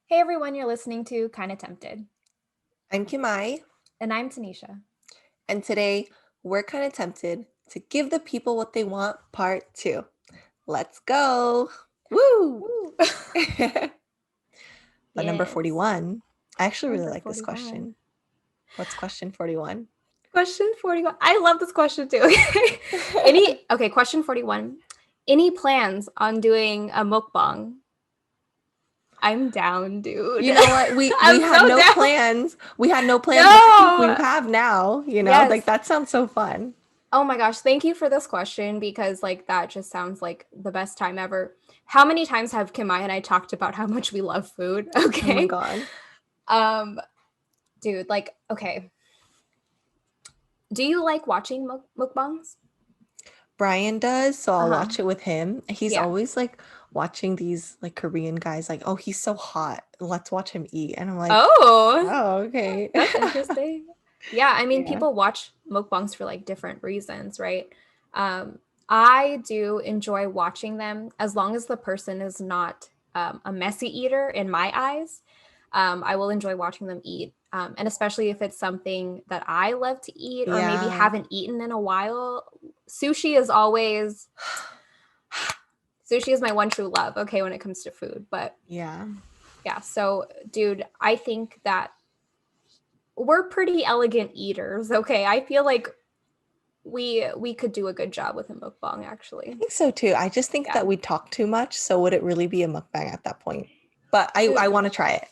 Hey everyone, you're listening to Kinda Tempted. I'm Kimai, And I'm Tanisha. and today we're kind of tempted to give the people what they want, part two. Let's go. Woo! Woo! But number Yes. 41, I actually really Number like this 41. question. What's question 41? Question 41. I love this question too. Question 41. Any plans on doing a mukbang? I'm down, dude. You know what? We I'm had so no down. plans. We had no plans, but we No. have now, like Yes. that sounds so fun. Oh my gosh, thank you for this question because that just sounds like the best time ever. How many times have Kimai and I talked about how much we love food? Oh my Okay. God. Um Dude, okay. Do you like watching mukbangs? Brian does, so I'll Uh-huh. watch it with him. He's Yeah. always like watching these like Korean guys, like, oh, he's so hot. Let's watch him eat. And I'm like, Oh, oh, okay. that's interesting. Yeah, I mean, Yeah. people watch mukbangs for different reasons, right? Um, I do enjoy watching them as long as the person is not a messy eater in my eyes. I will enjoy watching them eat. And especially if it's something that I love to eat or maybe Yeah. haven't eaten in a while. Sushi is always Sushi is my one true love, okay, when it comes to food. But Yeah. yeah, so dude, I think that we're pretty elegant eaters, okay? I feel like we could do a good job with a mukbang, I actually. think so too. I just think Yeah. that we talk too much, so would it really be a mukbang at that point? But I Dude, want to try it.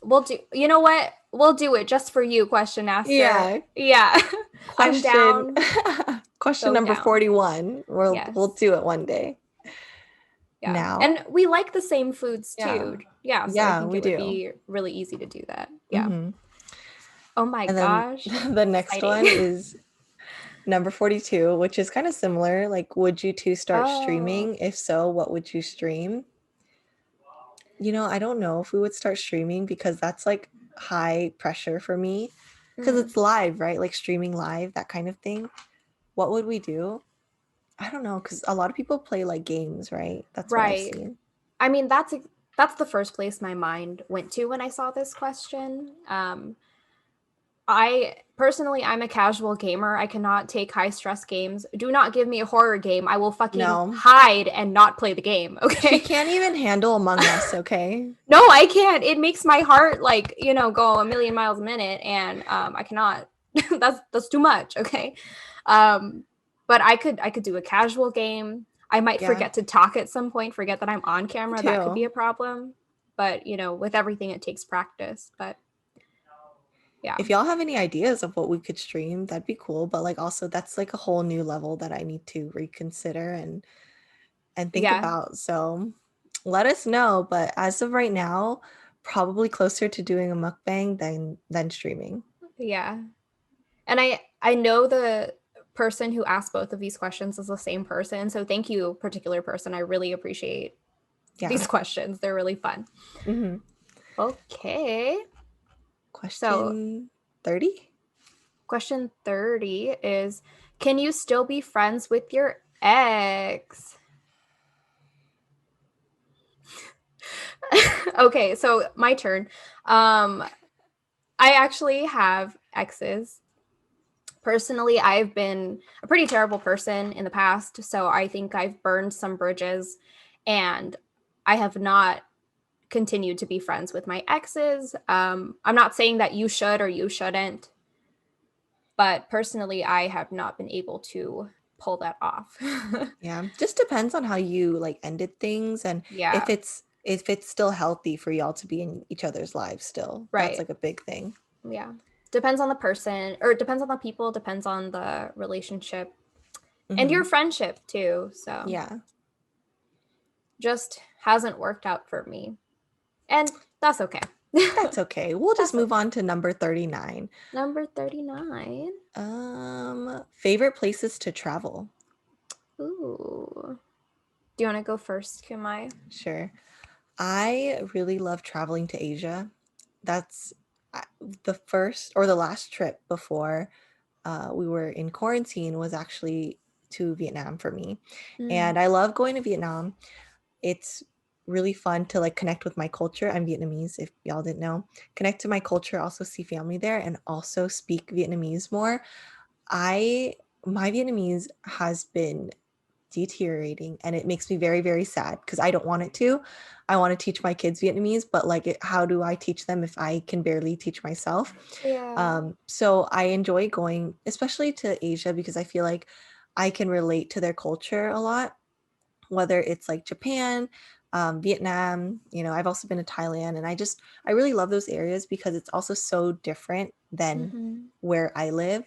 we'll do you know what? We'll do it just for you, question asker. Yeah. Yeah. I'm Question down. question So number down. 41. We'll Yes. do it one day. Yeah. Now, And we like the same foods yeah. too. Yeah, so I Yeah, think we it would do. be really easy to do that. Yeah. Hmm. Oh my And then gosh. the next Exciting. one is number 42, which is kind of similar. Like, would you two start Oh. streaming? If so, what would you stream? I don't know if we would start streaming because that's like high pressure for me because Mm, it's live, right? Like streaming live, that kind of thing. What would we do? I don't know because a lot of people play like games, right? That's what I've right. seen. I mean, that's the first place my mind went to when I saw this question. I personally, I'm a casual gamer. I cannot take high stress games. Do not give me a horror game. I will fucking No, hide and not play the game. she Okay. can't even handle Among Us, okay? No, I can't. It makes my heart go a million miles a minute, and I cannot. That's too much. Okay. Um, but I could do a casual game. I might Yeah, forget to talk at some point. Forget that I'm on me camera. That could be too. a problem. But with everything, it takes practice. But yeah, If y'all have any ideas of what we could stream, that'd be cool. But like also that's like a whole new level that I need to reconsider and think yeah, about. So let us know. But as of right now, probably closer to doing a mukbang than streaming. yeah. And I know the person who asked both of these questions is the same person. So thank you, particular person. I really appreciate Yeah. these questions. They're really fun. Hmm. Okay. So Question 30? question 30 is, can you still be friends with your ex? Okay, so my turn. I actually have exes. Personally, I've been a pretty terrible person in the past, so I think I've burned some bridges and I have not continued to be friends with my exes. I'm not saying that you should or you shouldn't, but personally, I have not been able to pull that off. Yeah. Just depends on how you like ended things and Yeah, if it's still healthy for y'all to be in each other's lives still. That's right. like a big thing. Yeah. Depends on the person, or it depends on the people, depends on the relationship and your Hmm. friendship too. So Yeah. just hasn't worked out for me. And that's okay. That's okay. We'll just That's move okay. on to number 39. Number 39. Favorite places to travel. Ooh. Do you want to go first, Kumai? Sure. I really love traveling to Asia. That's uh, the first or the last trip before we were in quarantine was actually to Vietnam for me. Mm. And I love going to Vietnam. It's really fun to like connect with my culture. I'm Vietnamese, if y'all didn't know. Connect to my culture, also see family there, and also speak Vietnamese more. I My Vietnamese has been deteriorating and it makes me very very sad because I don't want it to. I want to teach my kids Vietnamese, but like how do I teach them if I can barely teach myself? Yeah. So I enjoy going especially to Asia because I feel like I can relate to their culture a lot, whether it's like Japan, Vietnam. I've also been to Thailand, and I really love those areas because it's also so different than Mm-hmm. where I live.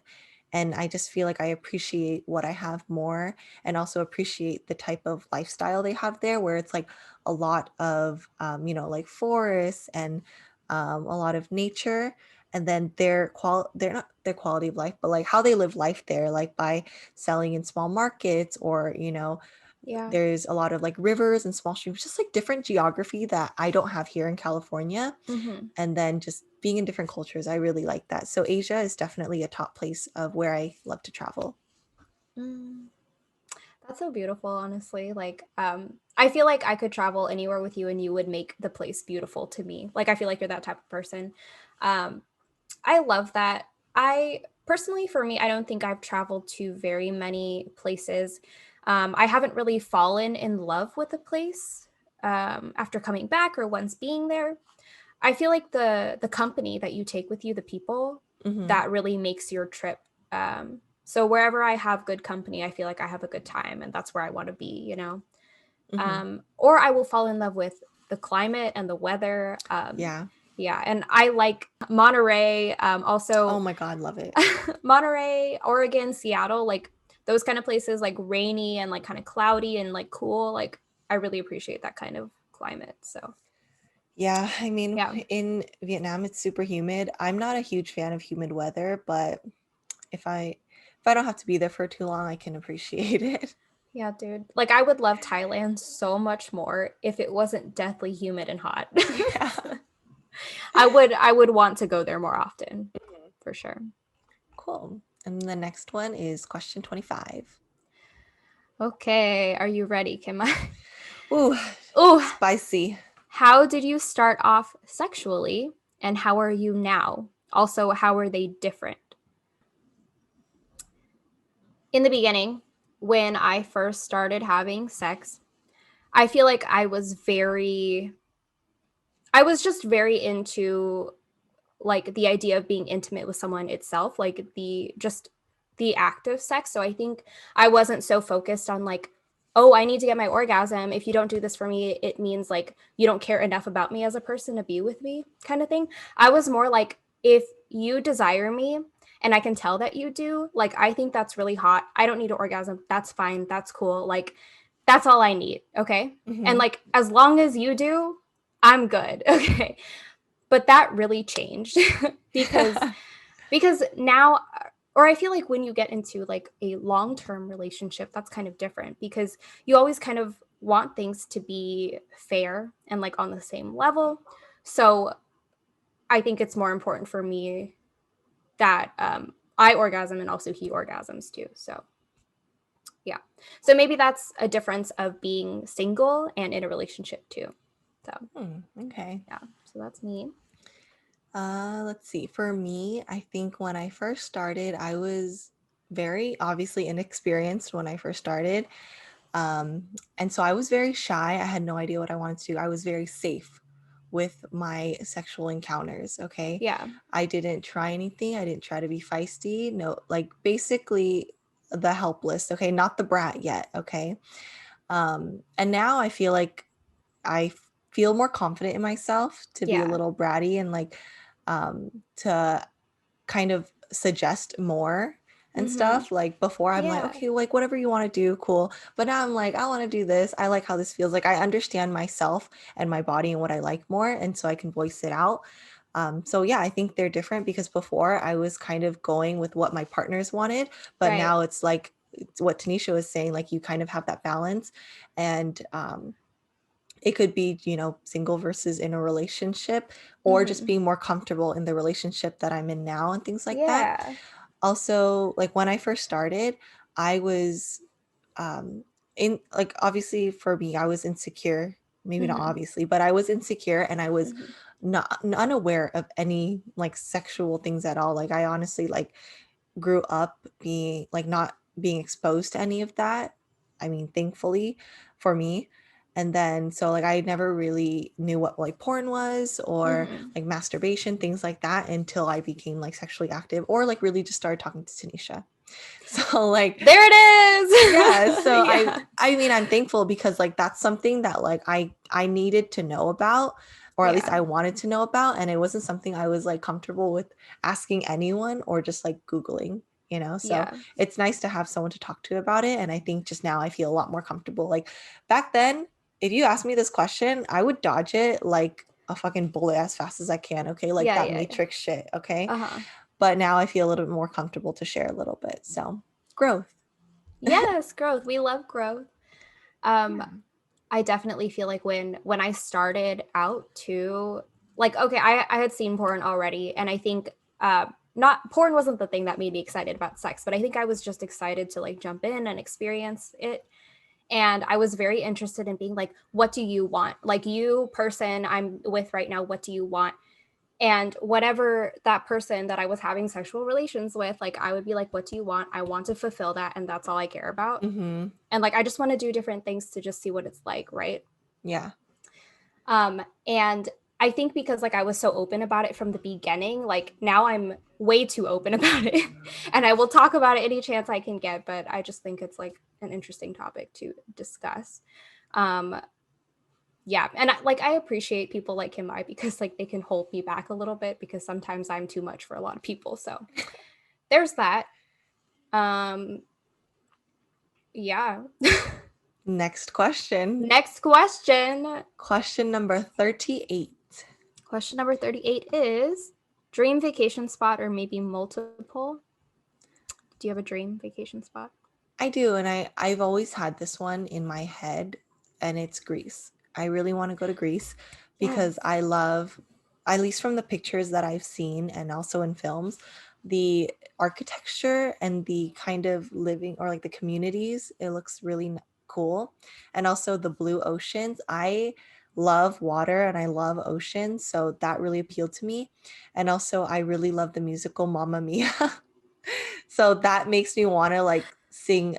And I just feel like I appreciate what I have more, and also appreciate the type of lifestyle they have there, where it's like a lot of, like forests and a lot of nature. And then they're not their quality of life, but like how they live life there, like by selling in small markets, or Yeah. there's a lot of like rivers and small streams, just like different geography that I don't have here in California. Mm-hmm. And then just being in different cultures, I really like that. So Asia is definitely a top place of where I love to travel. Mm. That's so beautiful, honestly. I feel like I could travel anywhere with you and you would make the place beautiful to me. Like, I feel like you're that type of person. Um, I love that. I personally, for me, I don't think I've traveled to very many places. I haven't really fallen in love with a place after coming back or once being there. I feel like the company that you take with you, the people, Hmm. that really makes your trip. So wherever I have good company, I feel like I have a good time, and that's where I want to be. Hmm. Or I will fall in love with the climate and the weather. Yeah. Yeah, and I like Monterey, Oh also my God, love it. Monterey, Oregon, Seattle, like those kind of places, like rainy and like kind of cloudy and like cool. Like I really appreciate that kind of climate. So Yeah, I mean, yeah, in Vietnam it's super humid. I'm not a huge fan of humid weather, but if I don't have to be there for too long, I can appreciate it. yeah, dude. Like I would love Thailand so much more if it wasn't deathly humid and hot. Yeah. I would want to go there more often, Mhm. for sure. Cool. And the next one is question 25. Okay, are you ready, Kim? Ooh, Oh, spicy. how did you start off sexually and how are you now? Also, how are they different? In the beginning, when I first started having sex, I feel like I was just very into like the idea of being intimate with someone itself, like the act of sex. So I think I wasn't so focused on like, oh, I need to get my orgasm. If you don't do this for me, it means like you don't care enough about me as a person to be with me, kind of thing. I was more like, if you desire me and I can tell that you do, like I think that's really hot. I don't need an orgasm. That's fine. That's cool. Like that's all I need. Okay. And Hmm. like as long as you do, I'm good. Okay. But that really changed because now, or I feel like when you get into like a long-term relationship, that's kind of different because you always kind of want things to be fair and like on the same level. So I think it's more important for me that I orgasm and also he orgasms too. So yeah. So maybe that's a difference of being single and in a relationship too. So Okay. yeah. So that's me. Let's see. For me, I think when I first started, I was very obviously inexperienced when I first started. Um, and so I was very shy. I had no idea what I wanted to do. I was very safe with my sexual encounters. Okay. Yeah. I didn't try anything. I didn't try to be feisty. No, like basically the helpless. Okay. Not the brat yet. Okay. And now I feel like I feel more confident in myself to be a Yeah. little bratty and like to kind of suggest more and Mhm. stuff. Like before, I'm like, Yeah. okay, like whatever you want to do, cool. But now I'm like, I want to do this. I like how this feels. Like I understand myself and my body and what I like more, and so I can voice it out. So yeah, I think they're different because before I was kind of going with what my partners wanted, but Right. now it's like it's what Tanisha was saying, like you kind of have that balance, and it could be, single versus in a relationship, or just Mhm. being more comfortable in the relationship that I'm in now and things like that. Yeah. Also, like when I first started, I was um in like obviously for me, I was insecure maybe not Mhm. obviously, but I was insecure and I was Mhm. not unaware of any like sexual things at all. Like I honestly like grew up being like not being exposed to any of that. I mean, thankfully for me. And then so like I never really knew what like porn was or Mhm. like masturbation, things like that until I became like sexually active or like really just started talking to Tanisha. So like There it yeah, is. so I Yeah. I mean I'm thankful because like that's something that like I needed to know about or at least Yeah. I wanted to know about and it wasn't something I was like comfortable with asking anyone or just like googling, you know. So Yeah. it's nice to have someone to talk to about it and I think just now I feel a lot more comfortable. Like back then, if you asked me this question, I would dodge it like a fucking bullet as fast as I can, okay? Like Yeah. that Yeah. Yeah. matrix shit, okay? Uh-huh. But now I feel a little bit more comfortable to share a little bit. So, growth. Yes, growth. We love growth. Um, Yeah. I definitely feel like when I started out too, like okay, I had seen porn already, and I think not porn wasn't the thing that made me excited about sex, but I think I was just excited to like jump in and experience it. And I was very interested in being like, what do you want? Like you person I'm with right now, what do you want? And whatever that person that I was having sexual relations with, like I would be like, what do you want? I want to fulfill that, and that's all I care about. Mhm. And like I just want to do different things to just see what it's like, right? Yeah. And I think because like I was so open about it from the beginning, like now I'm way too open about it. And I will talk about it any chance I can get, but I just think it's like an interesting topic to discuss. Um yeah, and like I appreciate people like him I because like they can hold me back a little bit because sometimes I'm too much for a lot of people. So there's that. Um yeah. Next question. Next question. Question number 38. Question number 38 is dream vacation spot or maybe multiple? Do you have a dream vacation spot? I do, and I've always had this one in my head, and it's Greece. I really want to go to Greece because Yes. I love, at least from the pictures that I've seen and also in films, the architecture and the kind of living or like the communities. It looks really cool, and also the blue oceans. I love water and I love oceans, so that really appealed to me. And also, I really love the musical Mamma Mia. So that makes me want to like sing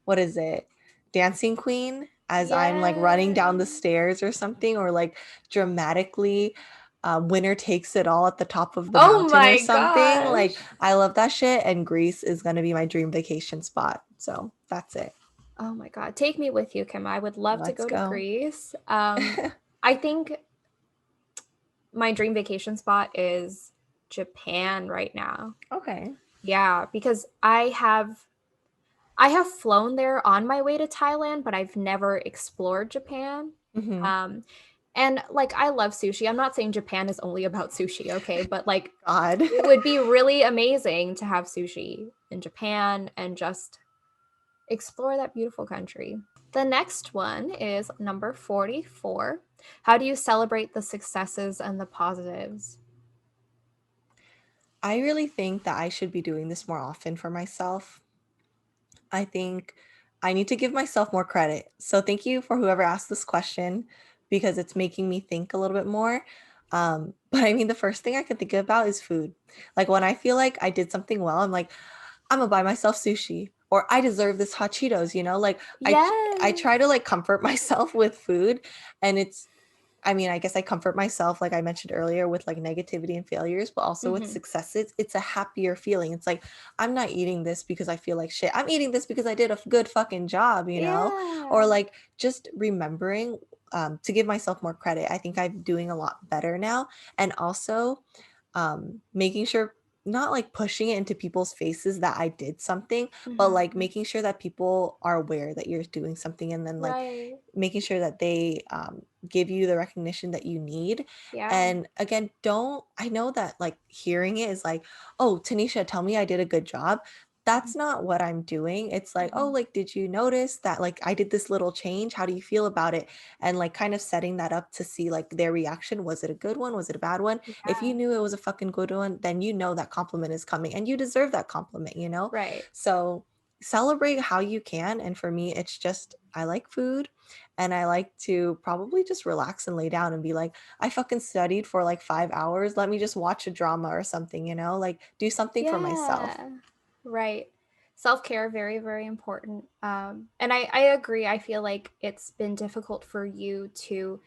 what is it? Dancing Queen as I'm like running Yeah. down the stairs or something or like dramatically winner takes it all at the top of the Oh mountain or my something. Like gosh. I love that shit and Greece is going to be my dream vacation spot. So that's it. Oh my God. Take me with you, Kim. I would love to Let's go to go. Greece. I think my dream vacation spot is Japan right now. Okay. Yeah, because I have flown there on my way to Thailand, but I've never explored Japan. Hmm. Um, and like I love sushi. I'm not saying Japan is only about sushi, okay? But like God. it would be really amazing to have sushi in Japan and just explore that beautiful country. The next one is number 44. How do you celebrate the successes and the positives? I really think that I should be doing this more often for myself. I think I need to give myself more credit. So thank you for whoever asked this question because it's making me think a little bit more. But I mean, the first thing I can think about is food. Like when I feel like I did something well, I'm like, I'm gonna buy myself sushi or I deserve this hot Cheetos, you know? Like I Yes. try to like comfort myself with food and it's I mean, I guess I comfort myself, like I mentioned earlier, with like negativity and failures, but also with Hmm. successes. It's a happier feeling. It's like, I'm not eating this because I feel like shit. I'm eating this because I did a good fucking job, you know? Or Yeah. like just remembering to give myself more credit. I think I'm doing a lot better now. And also making sure not like pushing it into people's faces that I did something, but like Hmm. making sure that people are aware that you're doing something and then like Right. making sure that they give you the recognition that you need. Yeah. And again, don't, I know that like hearing it is like, oh, Tanisha, tell me I did a good job. That's not what I'm doing. It's like, oh, Mhm. like, did you notice that like I did this little change? How do you feel about it? And like kind of setting that up to see like their reaction. Was it a good one? Was it a bad one? If you Yeah. knew it was a fucking good one, then you know that compliment is coming and you deserve that compliment, you know? Right. So celebrate how you can. And for me, it's just I like food and I like to probably just relax and lay down and be like, I fucking studied for like 5 hours. Let me just watch a drama or something, like do something for myself. Yeah. Right. Self-care, very, very important. And I agree. I feel like it's been difficult for you to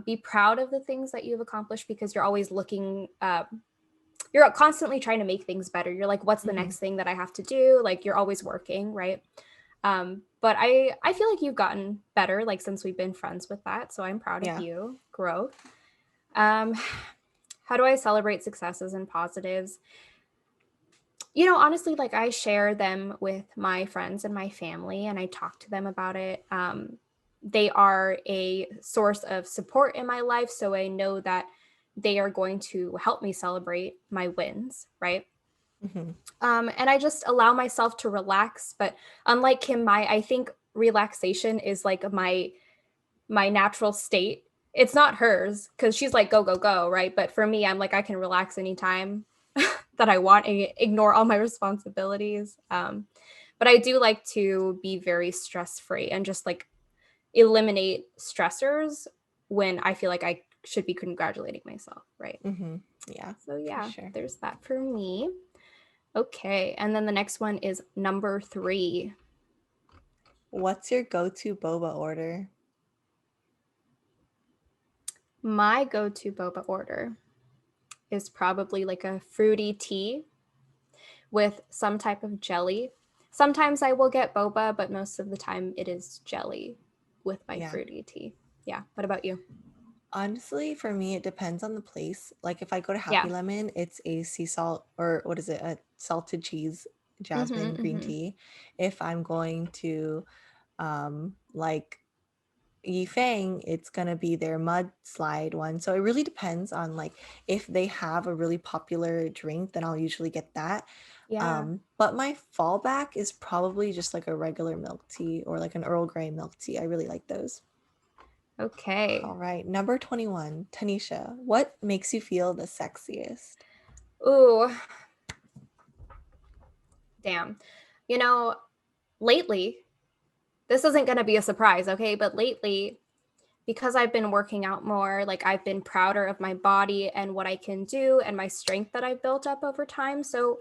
be proud of the things that you've accomplished because you're always looking you're constantly trying to make things better. You're like, what's the Hmm. next thing that I have to do? Like you're always working, right? But I feel like you've gotten better like since we've been friends with that. So I'm proud of Yeah. you. Growth. Um, how do I celebrate successes and positives? Honestly, like I share them with my friends and my family and I talk to them about it. They are a source of support in my life. So I know that they are going to help me celebrate my wins, right? Hmm. And I just allow myself to relax. But unlike Kim Mai, I think relaxation is like my natural state. It's not hers because she's like go go go, right? But for me, I'm like I can relax anytime that I want and ignore all my responsibilities. But I do like to be very stress free and just like eliminate stressors when I feel like I should be congratulating myself, right? Hmm. Yeah, So for yeah, sure. there's that for me. Okay, and then the next one is number 3. What's your go-to boba order? My go-to boba order is probably like a fruity tea with some type of jelly. Sometimes I will get boba, but most of the time it is jelly with my Yeah. fruity tea. Yeah. What about you? Honestly, for me, it depends on the place. Like if I go to Happy Yeah. Lemon, it's a sea salt or what is it? A salted cheese jasmine Mm-hmm. green Mm-hmm. tea. If I'm going to like Yifeng, it's gonna be their mudslide one. So it really depends on like if they have a really popular drink, then I'll usually get that. Yeah. But my fallback is probably just like a regular milk tea or like an Earl Grey milk tea. I really like those. Okay. All right, number 21, Tanisha, what makes you feel the sexiest? Ooh, damn. You know, lately, this isn't going to be a surprise, okay? But lately, because I've been working out more, like I've been prouder of my body and what I can do and my strength that I've built up over time. So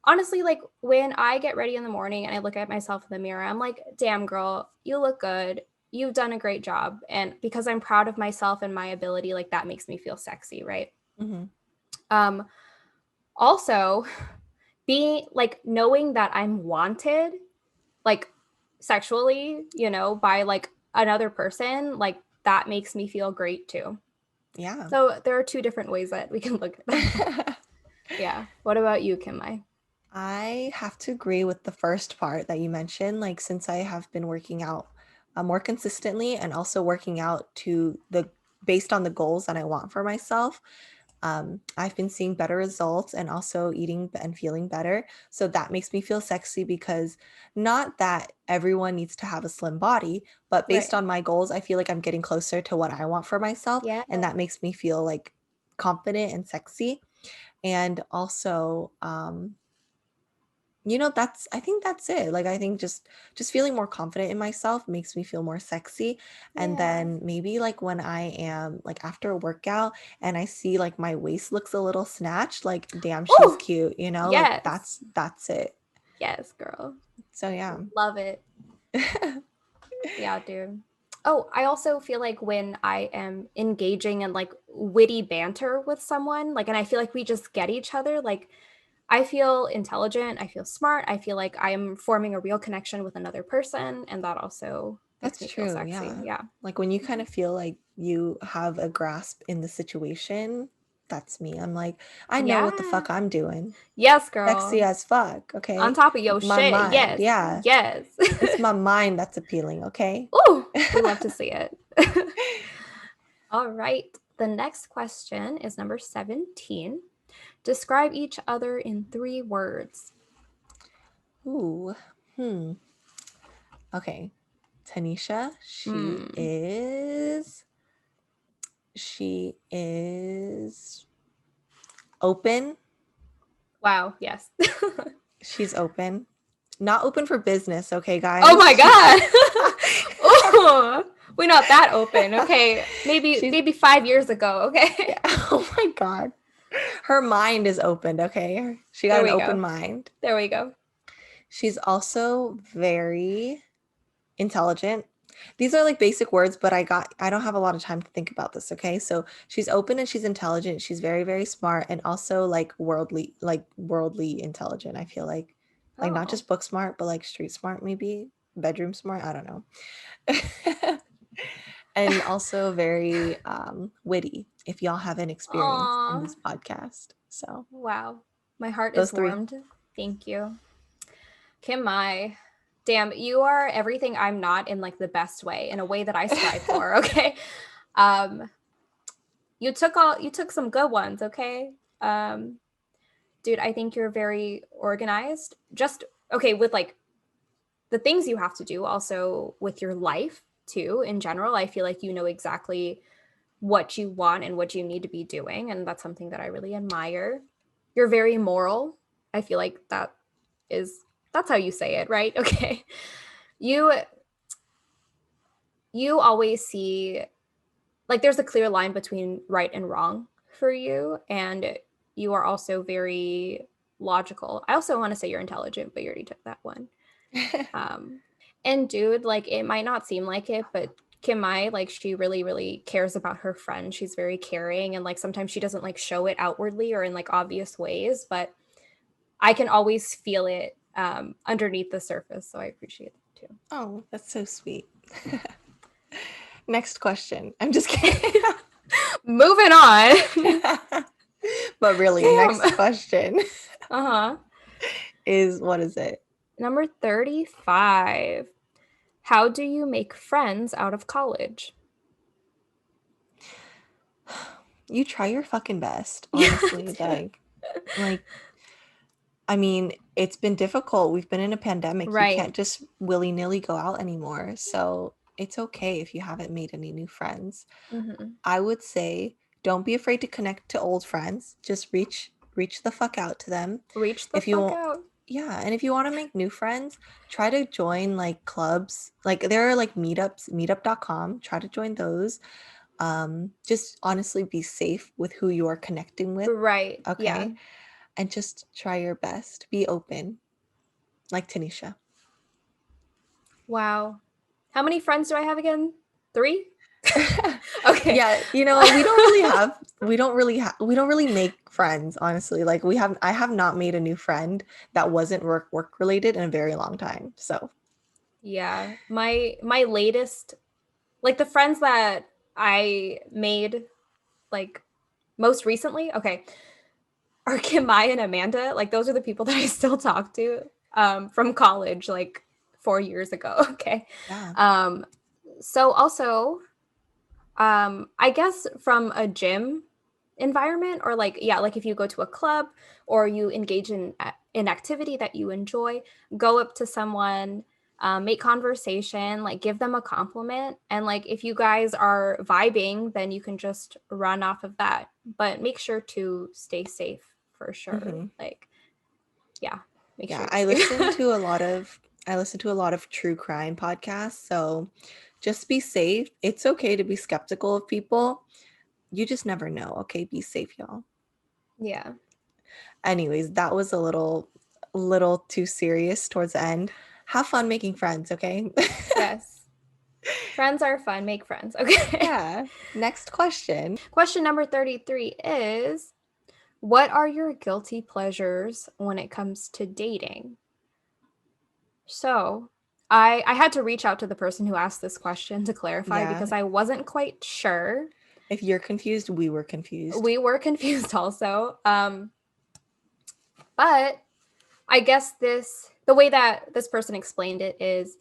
honestly, like when I get ready in the morning and I look at myself in the mirror, I'm like, damn, girl, you look good. You've done a great job. And because I'm proud of myself and my ability, like that makes me feel sexy, right? Hmm. Um, Also, being like knowing that I'm wanted, like sexually, by like another person, like that makes me feel great too. Yeah. So there are two different ways that we can look at that. Yeah. What about you, Kim? I have to agree with the first part that you mentioned. Like, since I have been working out more consistently and also working out to the based on the goals that I want for myself, I've been seeing better results and also eating and feeling better. So that makes me feel sexy because not that everyone needs to have a slim body, but based Right. on my goals, I feel like I'm getting closer to what I want for myself. Yeah. And that makes me feel like confident and sexy. And also, that's I think that's it. Like I think just feeling more confident in myself makes me feel more sexy. And Yeah. then maybe like when I am like after a workout and I see like my waist looks a little snatched, like damn, she's Oh, cute, like yes. that's it. Yes, girl. So yeah. Love it. Yeah, dude. Oh, I also feel like when I am engaging in like witty banter with someone, like, and I feel like we just get each other, like, I feel intelligent, I feel smart, I feel like I'm forming a real connection with another person, and that also makes That's me feel true, sexy. yeah. Yeah. Like when you kind Mhm. of feel like you have a grasp in the situation, that's me. I'm like, I know what the Yeah. fuck I'm doing. Yes, Sexy girl. as fuck, On okay? top of your My shit. mind, Yes. yeah. Yes. It's my mind that's appealing, okay? Ooh, we love to see it. All right. The next question is number 17. Describe each other in 3 words. Ooh, hmm. Okay. Tanisha, Hmm. she is open. Wow. Yes. She's open. Not open for business, okay, Oh guys? my She's God. We're not that open, okay? She's Maybe 5 years ago, yeah. okay? Oh my god. Her mind is opened, okay? She got There an we open go. mind. There we go. She's also very intelligent. These are like basic words, but I don't have a lot of time to think about this, okay? So she's open and she's intelligent. She's very, very smart and also like worldly intelligent, I feel like. Like not Oh. just book smart, but like street smart maybe, bedroom smart, I don't know. And also very witty if y'all haven't experienced in Aw. this podcast. So Wow. My heart those is three. warmed. Thank you. Kim Mai. Damn, you are everything I'm not in like the best way, in a way that I strive for, okay? Um, you took some good ones, okay? Um, dude, I think you're very organized. Just okay with like the things you have to do, also with your life too in general. I feel like you know exactly what you want and what you need to be doing, and that's something that I really admire. You're very moral. I feel like is that's how you say it, right? Okay. You you always see like there's a clear line between right and wrong for you, and you are also very logical. I also want to say you're intelligent, but you already took that one. Um, and dude, like it might not seem like it, but Kim Mai, like she really, really cares about her friend. She's very caring, and like sometimes she doesn't like show it outwardly or in like obvious ways, but I can always feel it underneath the surface. So I appreciate that too. Oh, that's so sweet. Next question. I'm just kidding. Moving on. But really, Damn. next question Uh huh. is what is it? Number 35. How do you make friends out of college? You try your fucking best, Yeah, honestly. dude. Like I mean, it's been difficult. We've been in a pandemic. You Right. can't just willy-nilly go out anymore. So, it's okay if you haven't made any new friends. Mm-hmm. I would say don't be afraid to connect to old friends. Just reach the fuck out to them. Reach the If you fuck want out. yeah, and if you want to make new friends, try to join like clubs. Like there are like meetups, meetup.com. Try to join those. Just honestly be safe with who you are connecting with, Right. Yeah. okay? And just try your best. Be open, like Tanisha. Wow. How many friends do I have again? Three? Okay. Yeah, you know, we don't really make friends, honestly. Like I have not made a new friend that wasn't work related in a very long time. So, Yeah. My latest like the friends that I made like most recently, okay, are Kim Mai and Amanda. Like those are the people that I still talk to from college like 4 years ago. Okay. yeah. Um so also I guess from a gym environment or like yeah, like if you go to a club or you engage in an activity that you enjoy, go up to someone, make conversation, like give them a compliment, and like if you guys are vibing, then you can just run off of that. But make sure to stay safe for sure. Mhm. Like yeah, make sure Yeah, you're safe. I listen to a lot of true crime podcasts, so just be safe. It's okay to be skeptical of people. You just never know. Okay, be safe, y'all. Yeah. Anyways, that was a little too serious towards the end. Have fun making friends, okay? Yes. Friends are fun. Make friends. Okay. Yeah. Next question. Question number 33 is, what are your guilty pleasures when it comes to dating? So, I had to reach out to the person who asked this question to clarify Yeah. because I wasn't quite sure. If you're confused, we were confused. We were confused also. But I guess the way that this person explained it is,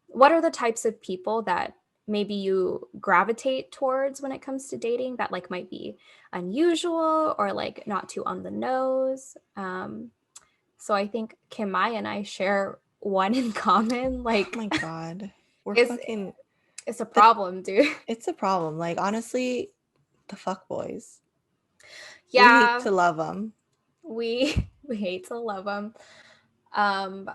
what are the types of people that maybe you gravitate towards when it comes to dating that like might be unusual or like not too on the nose? So I think Kimai and I share one in common. Oh Like my God. We're it's fucking it's a the problem, dude. it's a problem. Like honestly, the fuck boys. We hate Yeah, to love them. we we hate to love them. Um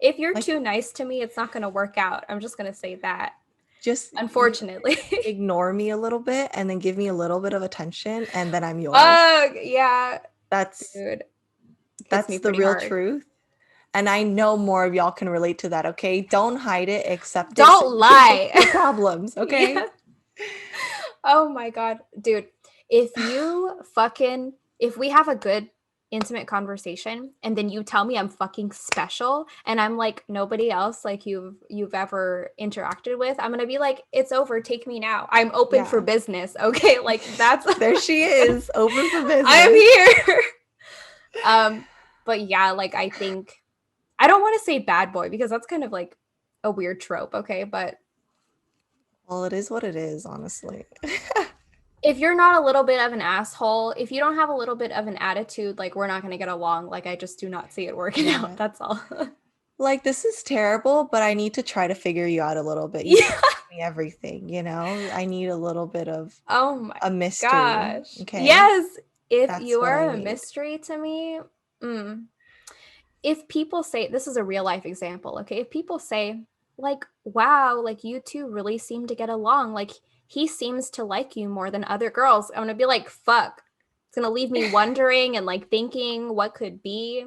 If you're Like, too nice to me, it's not going to work out. I'm just going to say that. just Unfortunately. ignore me a little bit and then give me a little bit of attention and then I'm yours. Ugh, yeah, That's dude. Hits me that's the pretty real hard. truth. And I know more of y'all can relate to that, okay? Don't hide it, accept it so Don't you can fix lie. your problems, Yeah. okay? Oh my God. Dude, if you fucking, if we have a good intimate conversation and then you tell me I'm fucking special and I'm like nobody else like you've ever interacted with, I'm gonna be like, it's over, take me now. I'm open for Yeah. business. Okay. Like that's There she is, open for I'm business. here. But yeah, like I think I don't want to say bad boy because that's kind of like a weird trope, okay? But Well, it is what it is, honestly. if you're not a little bit of an asshole, if you don't have a little bit of an attitude, like we're not going to get along. Like I just do not see it working out. Yeah. That's all. Like, this is terrible, but I need to try to figure you out a little bit. You can't Yeah. tell me everything, you know? I need a little bit of Oh my a mystery, gosh. okay? Yes. If That's you what I are a need. mystery to me, if people say, this is a real life example, okay? If people say, like, wow, like you two really seem to get along, like he seems to like you more than other girls, I'm gonna be like, fuck. It's gonna leave me wondering and like thinking what could be.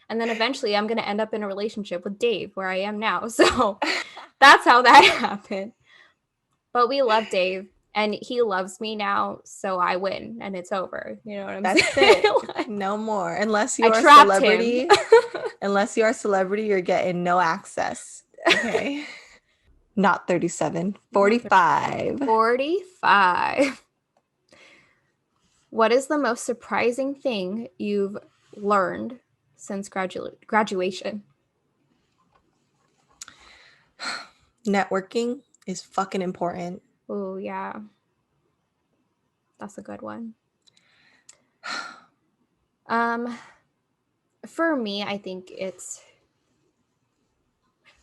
And then eventually I'm gonna end up in a relationship with Dave where I am now. So that's how that happened. But we love Dave and he loves me now, so I win and it's over. You know what I'm That's saying? it. Like, No more. Unless I you're a trapped him. celebrity, unless you're a celebrity, you're getting no access. Okay. Not 37, Not 45. 45. What is the most surprising thing you've learned since graduation? Networking is fucking important. Oh, yeah. That's a good one. Um, for me, I think it's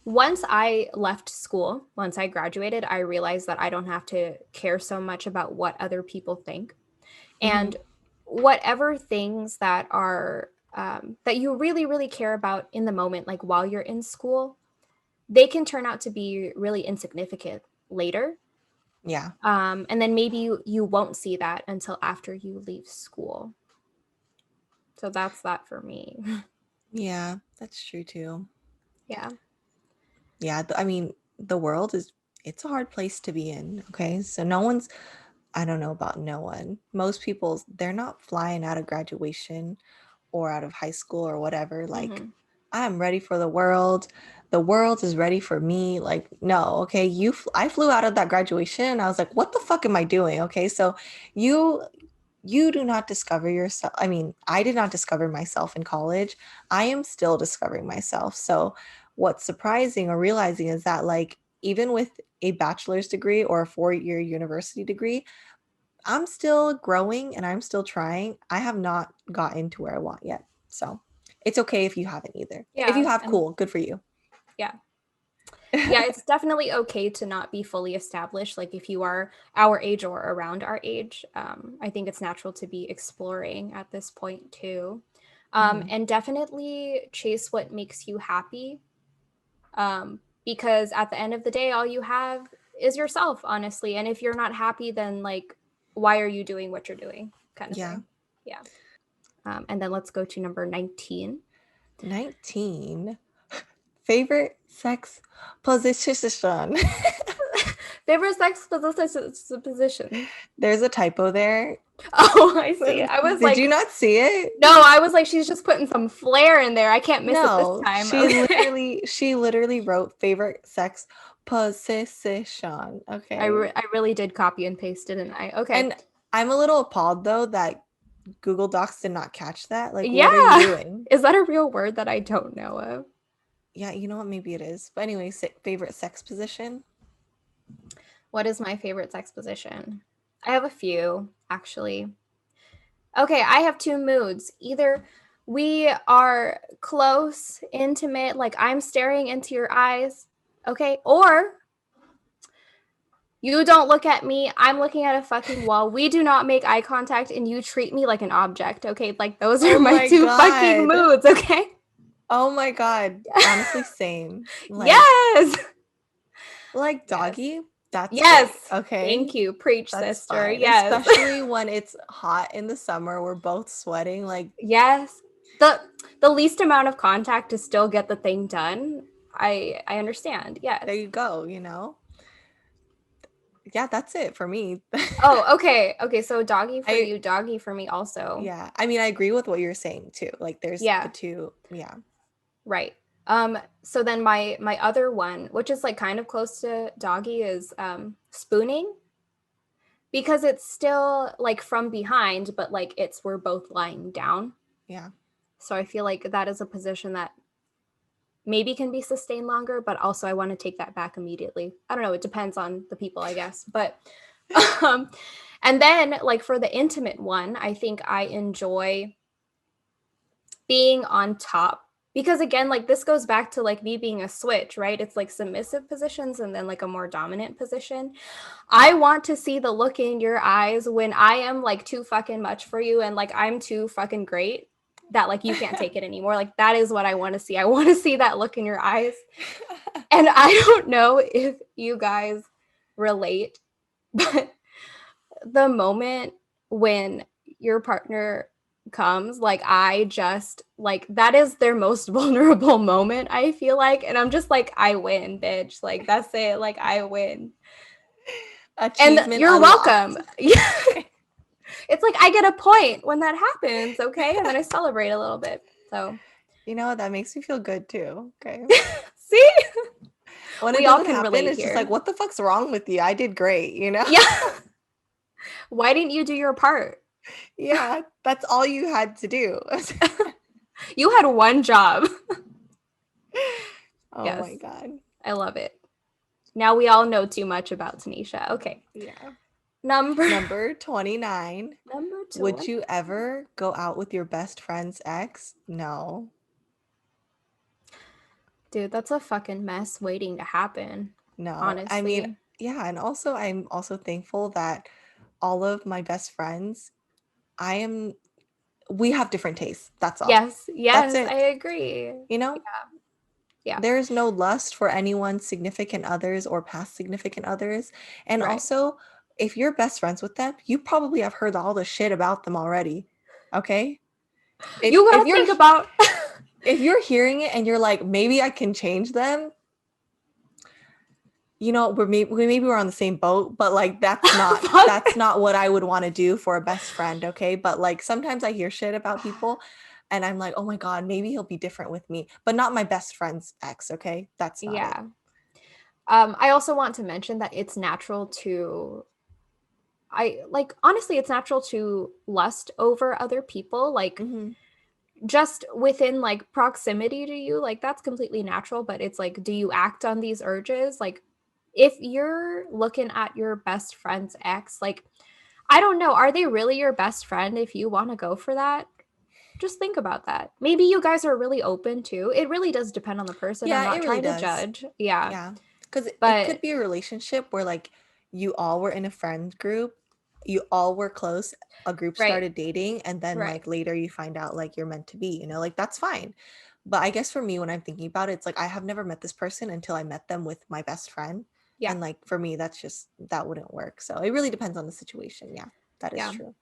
once I left school, once I graduated, I realized that I don't have to care so much about what other people think. Mhm. And whatever things that are that you really, really care about in the moment, like while you're in school, they can turn out to be really insignificant later. Yeah. And then maybe you won't see that until after you leave school. So that's that for me. Yeah, that's true too. Yeah. Yeah, I mean, the world is it's a hard place to be in, okay? So no one's I don't know about no one. Most people they're not flying out of graduation or out of high school or whatever like Hmm. I'm ready for the world. The world is ready for me. Like no, okay? I flew out of that graduation and I was like, what the fuck am I doing? Okay? So you you do not discover yourself. I mean, I did not discover myself in college. I am still discovering myself. So, what's surprising or realizing is that, like, even with a bachelor's degree or a 4 year university degree, I'm still growing and I'm still trying. I have not gotten to where I want yet. So, it's okay if you haven't either. If you Yeah. have, And cool, good for you. yeah. Yeah, it's definitely okay to not be fully established. Like if you are our age or around our age, I think it's natural to be exploring at this point too. Mhm. And definitely chase what makes you happy. Because at the end of the day, all you have is yourself, honestly. And if you're not happy, then like, why are you doing what you're doing? Kind of Yeah. thing. Yeah. And then let's go to number 19. 19. Favorite sex position. Favorite sex position. There's a typo there. Oh, I see. I was Did like, you not see it? no, I was like, she's just putting some flair in there. I can't miss it this No, time. Okay. she literally wrote favorite sex position. Okay. I really did copy and paste, didn't I? Okay. And I'm a little appalled though that Google Docs did not catch that. Like, what are you Yeah. doing? Is that a real word that I don't know of? Yeah, you know what? Maybe it is. But anyway, favorite sex position. What is my favorite sex position? I have a few, actually. Okay, I have two moods. Either we are close, intimate, like I'm staring into your eyes, okay? Or you don't look at me, I'm looking at a fucking wall. We do not make eye contact and you treat me like an object, okay? Like those are Oh my my two fucking God. moods, okay? Oh my God. Honestly, same. Yes. Like Yes. doggy, that's great. Yes. Okay. Thank you. Preach, That's sister. fine. Yes. Especially when it's hot in the summer, we're both sweating. Like, Yes. The least amount of contact to still get the thing done. I understand. there Yes. you go, Yeah, that's it for me. Oh, okay. Okay, so doggy for I you, doggy for me also. Yeah, I mean, I agree with what you're saying too. Like there's the Yeah, two, yeah. right. So then my other one, which is like kind of close to doggy, is spooning because it's still like from behind, but like it's we're both lying down. Yeah. So I feel like that is a position that maybe can be sustained longer, but also I want to take that back immediately. I don't know, it depends on the people, I guess. But um and then like for the intimate one, I think I enjoy being on top because again like this goes back to like me being a switch, right? It's like submissive positions and then like a more dominant position. I want to see the look in your eyes when I am like too fucking much for you and like I'm too fucking great that like you can't take it anymore. Like that is what I want to see. I want to see that look in your eyes. And I don't know if you guys relate, but the moment when your partner comes, like I just like that is their most vulnerable moment, I feel like. And I'm just like, I win, bitch. Like that's it. Like I win. And Achievement you're welcome. unlocked. Yeah. It's like I get a point when that happens, okay? And then I celebrate a little bit. So You know what? That makes me feel good too. Okay. see, When it we all doesn't can happen, relate it's just like, here. what the fuck's wrong with you? I did great? Yeah. Why didn't you do your part? Yeah, that's all you had to do. You had one job. Oh Yes. my God. I love it. Now we all know too much about Tanisha. Okay. Yeah. Number Number 29. number Would 20. you ever go out with your best friend's ex? No. Dude, that's a fucking mess waiting to happen. No. I mean, Honestly. yeah, and also I'm also thankful that all of my best friends, I am we have different tastes. That's all. Yes, That's yes, I it. agree. You know, Yeah, there's no lust for anyone's significant others or past significant others. And right. also, if you're best friends with them, you probably have heard all the shit about them already. Okay? If You if gotta you're think about if you're hearing it and you're like, maybe I can change them, maybe we're on the same boat, but like fuck. that's not what I would want to do for a best friend, okay? But like sometimes I hear shit about people and I'm like, "Oh my God, maybe he'll be different with me." But not my best friend's ex, okay? That's not it. Yeah. I also want to mention that it's natural to I like honestly it's natural to lust over other people like Mhm. just within like proximity to you, like that's completely natural, but it's like do you act on these urges? Like if you're looking at your best friend's ex, like I don't know, are they really your best friend if you want to go for that? Just think about that. Maybe you guys are really open to. It really does depend on the person. I'm Yeah, it not really trying to does. judge. Yeah. Yeah. Because it could But be a relationship where like you all were in a friend group, you all were close, a group right, started dating, and then right. like later you find out like you're meant to be, like that's fine. But I guess for me, when I'm thinking about it, it's like I have never met this person until I met them with my best friend. Yeah. And like for me, that wouldn't work. So it really depends on the situation. Yeah, that is Yeah. true.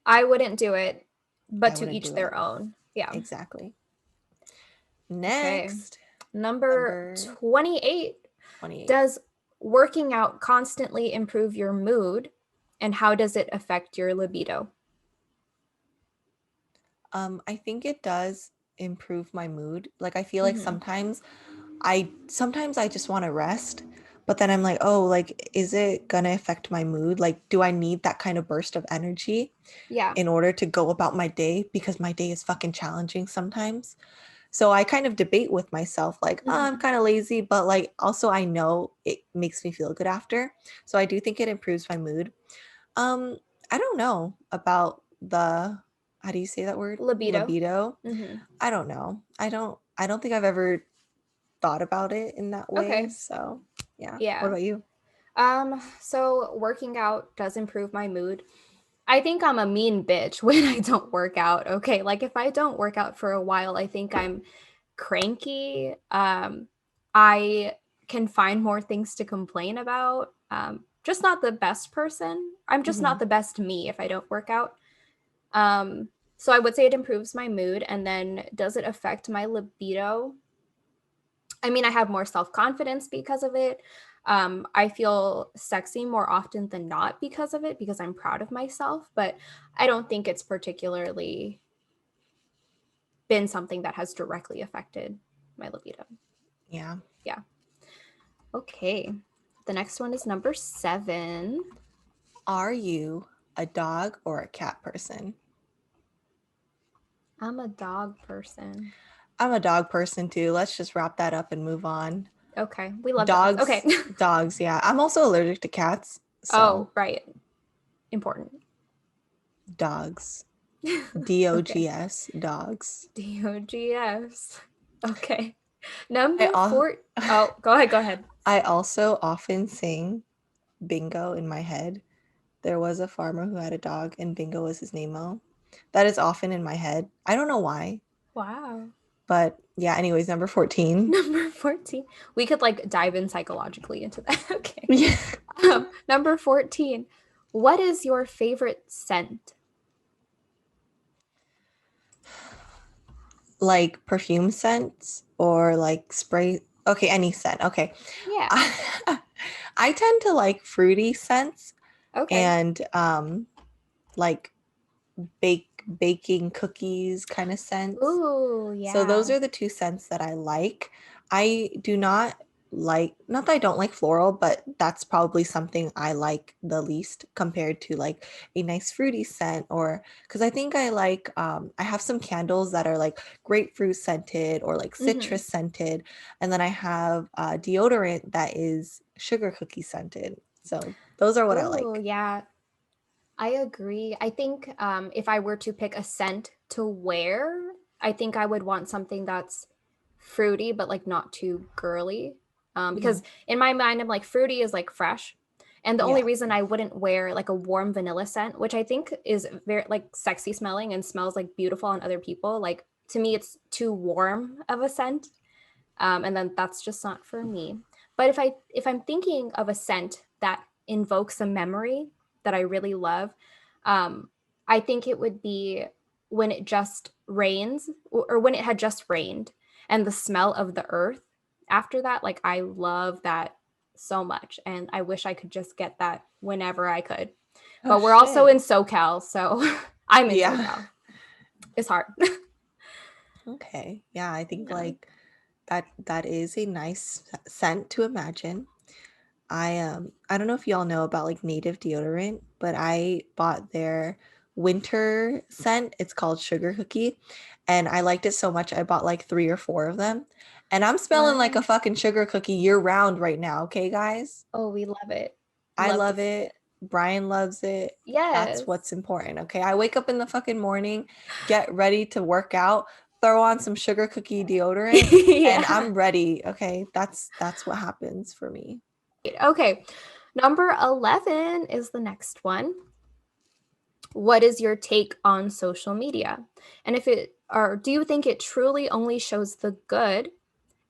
I wouldn't do it, but I to wouldn't each do it. their own. Yeah. Exactly. Okay. Next, Number number 28. 28. Does working out constantly improve your mood? And how does it affect your libido? I think it does improve my mood. Like I feel like Hmm. sometimes I just want to rest, but then I'm like, "Oh, like is it gonna affect my mood? Like do I need that kind of burst of energy Yeah. in order to go about my day because my day is fucking challenging sometimes?" So I kind of debate with myself like, "Oh, I'm Hmm. kind of lazy, but like also I know it makes me feel good after." So I do think it improves my mood. Um, I don't know about the how do you say that word? Libido. Libido. Hmm. I don't know. I don't think I've ever thought about it in that way. Okay. So, yeah. What Yeah. about you? So working out does improve my mood. I think I'm a mean bitch when I don't work out. Okay. Like if I don't work out for a while, I think I'm cranky. I can find more things to complain about. Just not the best person. I'm just Hmm. not the best me if I don't work out. Um, so I would say it improves my mood. And then does it affect my libido? I mean, I have more self confidence because of it. I feel sexy more often than not because of it, because I'm proud of myself. But I don't think it's particularly been something that has directly affected my libido. Yeah. Yeah. Okay. The next one is number 7. Are you a dog or a cat person? I'm a dog person. I'm a dog person too. Let's just wrap that up and move on. Okay. We love dogs. Okay. Dogs, dogs, yeah. I'm also allergic to cats, so Oh, right. Important. dogs. Okay. DOGS, dogs. DOGS. Okay. I Number al- 4. Oh, go ahead. Go ahead. I also often sing bingo in my head. There was a farmer who had a dog and bingo was his name. That is often in my head. I don't know why, Wow. but yeah, anyways, number 14. Number 14. We could like dive in psychologically into that. Okay. Yeah. Number 14. What is your favorite scent? Like perfume scents or like spray. Okay, any scent. Okay. Yeah. I tend to like fruity scents Okay. and like baking cookies kind of scents. Ooh, So those yeah. are the two scents that I like. I do not like, not that I don't like floral, but that's probably something I like the least compared to like a nice fruity scent. Or because I think I like I have some candles that are like grapefruit scented or like Hmm. citrus scented, and then I have deodorant that is sugar cookie scented. So those are what I Ooh, like. yeah. I agree. I think if I were to pick a scent to wear, I think I would want something that's fruity, but like not too girly. Mhm. Because in my mind, I'm like fruity is like fresh. And the only Yeah. reason I wouldn't wear like a warm vanilla scent, which I think is very like sexy smelling and smells like beautiful on other people, like to me, it's too warm of a scent. And then that's just not for me. But if I'm thinking of a scent that invokes a memory that I really love, um, I think it would be when it just rains or when it had just rained and the smell of the earth after that. Like I love that so much, and I wish I could just get that whenever I could. Oh But we're also shit. in SoCal, so I'm in Yeah. SoCal. It's hard. Okay. Yeah, I think Yeah. like that is a nice scent to imagine. I don't know if y'all know about like native deodorant, but I bought their winter scent. It's called Sugar Cookie, and I liked it so much I bought like 3 or 4 of them. And I'm smelling like Wow. a fucking sugar cookie year round right now, okay guys? Oh, we love it. I Love to love see it. it. Brian loves it. That's what's Yes. important, okay? I wake up in the fucking morning, get ready to work out, throw on some sugar cookie deodorant, and Yeah. I'm ready, okay? That's what happens for me. Okay. Number 11 is the next one. What is your take on social media? And if it or do you think it truly only shows the good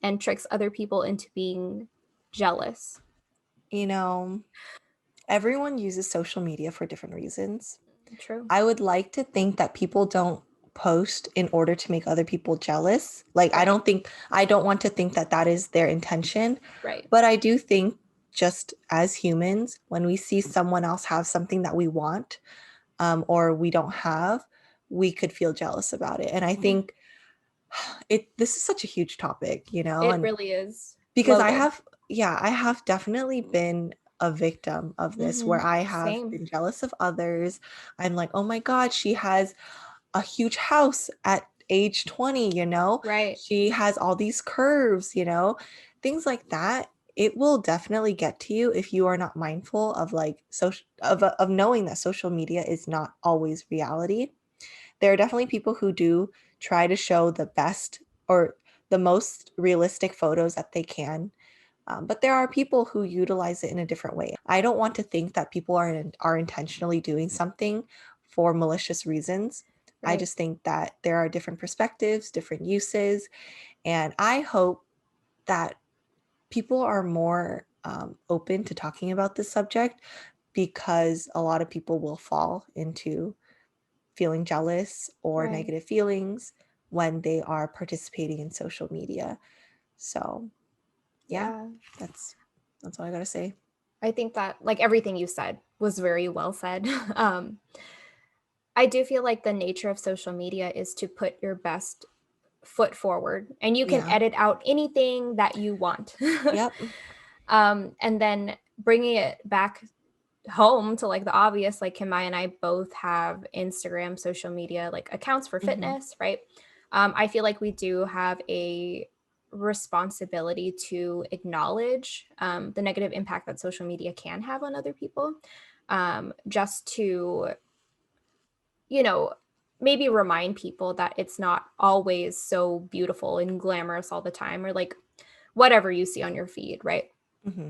and tricks other people into being jealous? You know, everyone uses social media for different reasons. True. I would like to think that people don't post in order to make other people jealous. Like, Right. I don't want to think that that is their intention. Right. But I do think, just as humans, when we see someone else have something that we want or we don't have, we could feel jealous about it. And I Mhm. think this is such a huge topic, It and really is because loaded. I have definitely been a victim of this where I have Same. been jealous of others. I'm like, oh my God, she has a huge house at age 20. Right. She has all these curves, things like that. It will definitely get to you if you are not mindful of like of knowing that social media is not always reality. There are definitely people who do try to show the best or the most realistic photos that they can. But there are people who utilize it in a different way. I don't want to think that people are intentionally doing something for malicious reasons. I Right. just think that there are different perspectives, different uses, and I hope that people are more open to talking about this subject because a lot of people will fall into feeling jealous or Right. negative feelings when they are participating in social media. So, yeah, Yeah. that's that's all I got to say. I think that like everything you said was very well said. I do feel like the nature of social media is to put your best foot forward and you can Yeah. edit out anything that you want. Yep. And then bringing it back home to like the obvious, like Kimai and I both have Instagram social media like accounts for Hmm. fitness, right? I feel like we do have a responsibility to acknowledge the negative impact that social media can have on other people, just to, you know, maybe remind people that it's not always so beautiful and glamorous all the time, or like whatever you see on your feed, right? Hmm.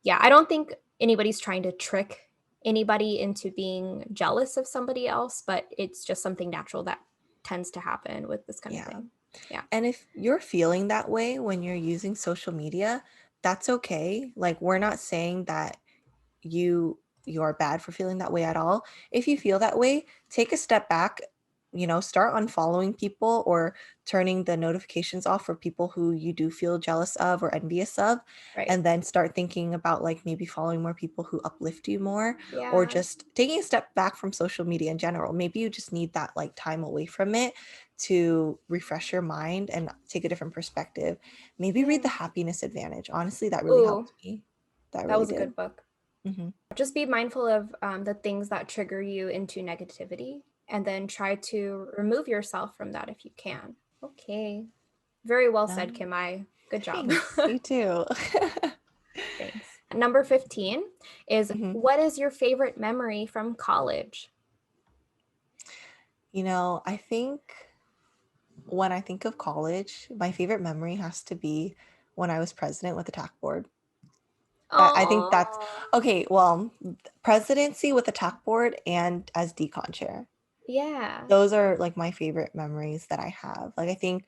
Yeah, I don't think anybody's trying to trick anybody into being jealous of somebody else, but it's just something natural that tends to happen with this kind of Yeah. thing. Yeah. And if you're feeling that way when you're using social media, that's okay. Like, we're not saying that you're bad for feeling that way at all. If you feel that way, take a step back, start unfollowing people or turning the notifications off for people who you do feel jealous of or envious of, Right. and then start thinking about like maybe following more people who uplift you more, or Yeah. just taking a step back from social media in general. Maybe you just need that like time away from it to refresh your mind and take a different perspective. Maybe read Yeah. The Happiness Advantage. Honestly, that really Ooh, helped me. That that really was a did. good book. Hmm. Just be mindful of the things that trigger you into negativity and then try to remove yourself from that if you can. Okay. Very well said, Um, Kim. I. Good job. Thanks. You too. Thanks. Number 15 is Hmm. what is your favorite memory from college? I think when I think of college, my favorite memory has to be when I was president with the TAC board. I think that's Oh, okay. Well, presidency with the TAC board and as decon chair. yeah. Those are like my favorite memories that I have. Like, I think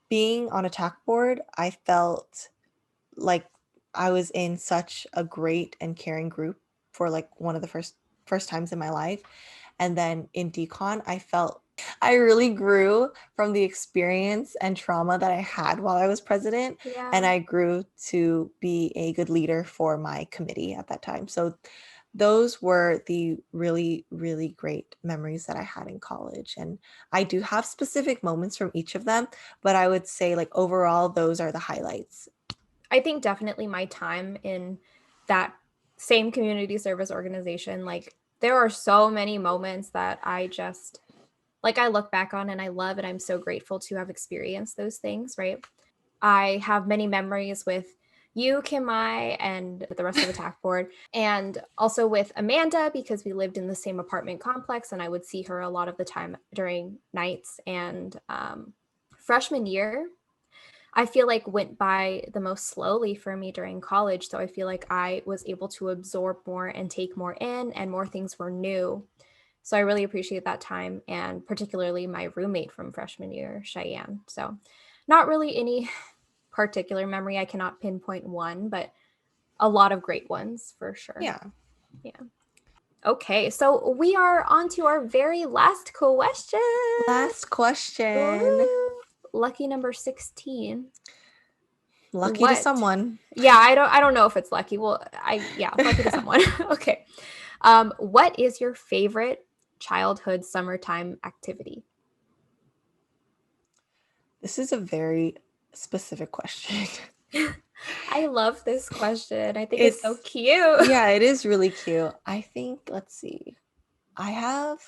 being on a TAC board, I felt like I was in such a great and caring group for like one of the first times in my life. And then in decon, I felt I really grew from the experience and trauma that I had while I was president. And Yeah. I grew to be a good leader for my committee at that time. So those were the really, really great memories that I had in college. And I do have specific moments from each of them, but I would say, like, overall, those are the highlights. I think definitely my time in that same community service organization, like there are so many moments that I just like I look back on and I love and I'm so grateful to have experienced those things, right? I have many memories with you, Kimai, and the rest of the TAC board, and also with Amanda because we lived in the same apartment complex and I would see her a lot of the time during nights. And freshman year, I feel like went by the most slowly for me during college. So I feel like I was able to absorb more and take more in, and more things were new. So I really appreciate that time, and particularly my roommate from freshman year, Cheyenne. So not really any particular memory. I cannot pinpoint one, but a lot of great ones for sure. Yeah. Yeah. Okay, so we are on to our very last question. Last question. Ooh, lucky number 16. Lucky to What? someone. Yeah, I don't know if it's lucky. Well, yeah, lucky to someone. Okay. What is your favorite childhood summertime activity? This is a very specific question. I love this question. I think it's so It's, cute. yeah, it is really cute. I think, let's see. I have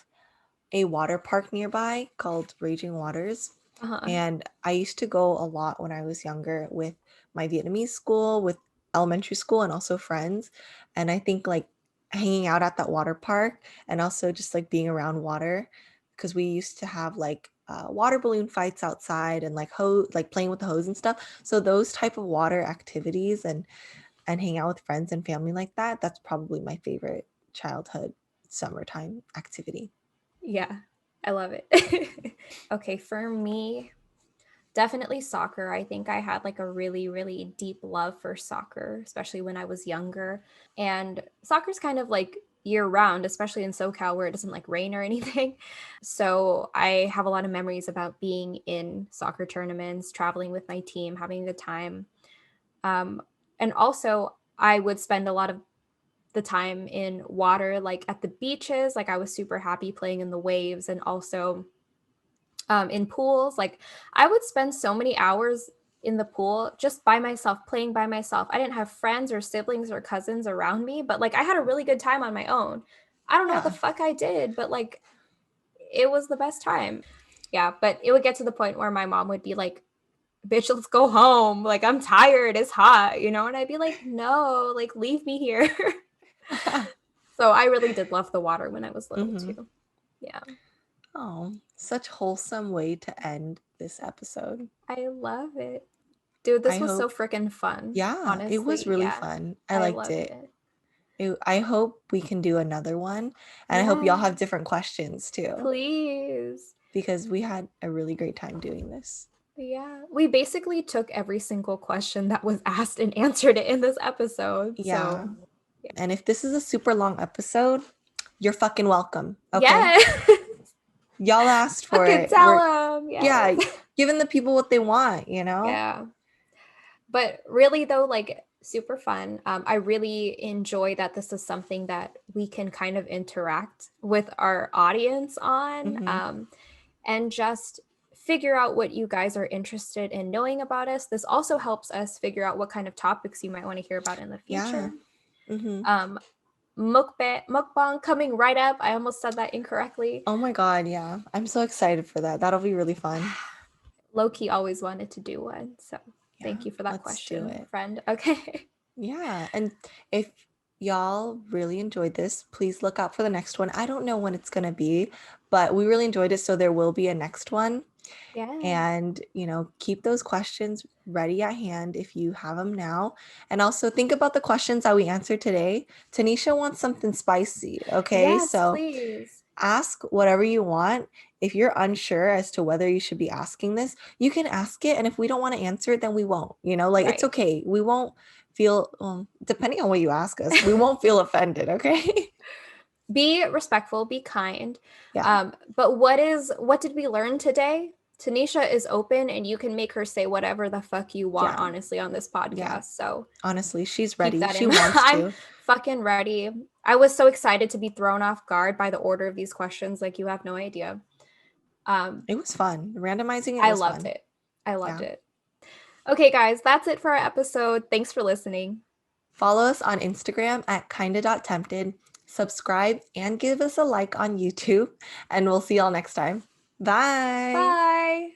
a water park nearby called Raging Waters. Uh-huh. And I used to go a lot when I was younger with my Vietnamese school, with elementary school, and also friends. And I think like hanging out at that water park and also just like being around water, because we used to have like water balloon fights outside and like like playing with the hose and stuff. So those type of water activities and hang out with friends and family like that, that's probably my favorite childhood summertime activity. Yeah. I love it. Okay, for me, definitely soccer. I think I had like a really, really deep love for soccer, especially when I was younger. And soccer's kind of like year round, especially in SoCal where it doesn't like rain or anything. So I have a lot of memories about being in soccer tournaments, traveling with my team, having a good time. Um, and also, I would spend a lot of the time in water, like at the beaches. Like I was super happy playing in the waves and also in pools. Like I would spend so many hours in the pool just by myself, playing by myself. I didn't have friends or siblings or cousins around me, but like I had a really good time on my own. I don't know what the Yeah. fuck I did, but like it was the best time. Yeah, but it would get to the point where my mom would be like, bitch, let's go home. Like, I'm tired. It's hot, you know? And I'd be like, no, like, leave me here. So I really did love the water when I was little Hmm. too. Yeah. Oh, such wholesome way to end this episode. I love it. Dude, I this was so hope, freaking fun. yeah, it was Honestly. really Yeah. fun. I I liked loved it. it. I hope we can do another one. And I hope y'all Yeah. have different questions too, Please. because we had a really great time doing this. Yeah. We basically took every single question that was asked and answered it in this episode. Yeah. So, yeah. And if this is a super long episode, you're fucking welcome. Okay. Yeah. Y'all asked for Fucking it. tell them. Yes. Yeah, giving the people what they want, you know? Yeah. But really though, like super fun. I really enjoy that this is something that we can kind of interact with our audience on, Hmm. and just figure out what you guys are interested in knowing about us. This also helps us figure out what kind of topics you might want to hear about in the Yeah. future. Hmm. um mukbang coming right up. I almost said that incorrectly. Oh my God, yeah. I'm so excited for that. That'll be really fun. Low-key always wanted to do one, so Yeah, thank you for that let's do question, it. friend. Okay. Yeah. And if y'all really enjoyed this, please look out for the next one. I don't know when it's going to be, but we really enjoyed it. So there will be a next one. Yeah. And, keep those questions ready at hand if you have them now. And also think about the questions that we answered today. Tanisha wants something spicy. Okay. Yes, So please. ask whatever you want. If you're unsure as to whether you should be asking this, you can ask it. And if we don't want to answer it, then we won't. Like it's Right. okay. We won't feel, depending on what you ask us, we won't feel offended. Okay. Be respectful, be kind. Yeah. But what did we learn today? Tanisha is open and you can make her say whatever the fuck you want, Yeah. honestly, on this Yeah. podcast. So Honestly, she's keep ready. that She in mind. wants I'm to. fucking ready. I was so excited to be thrown off guard by the order of these questions. Like, you have no idea. Um, It was fun. Randomizing it I was loved fun. it. I loved Yeah. it. Okay, guys, that's it for our episode. Thanks for listening. Follow us on Instagram at kinda.tempted. Subscribe and give us a like on YouTube. And we'll see y'all next time. Bye. Bye.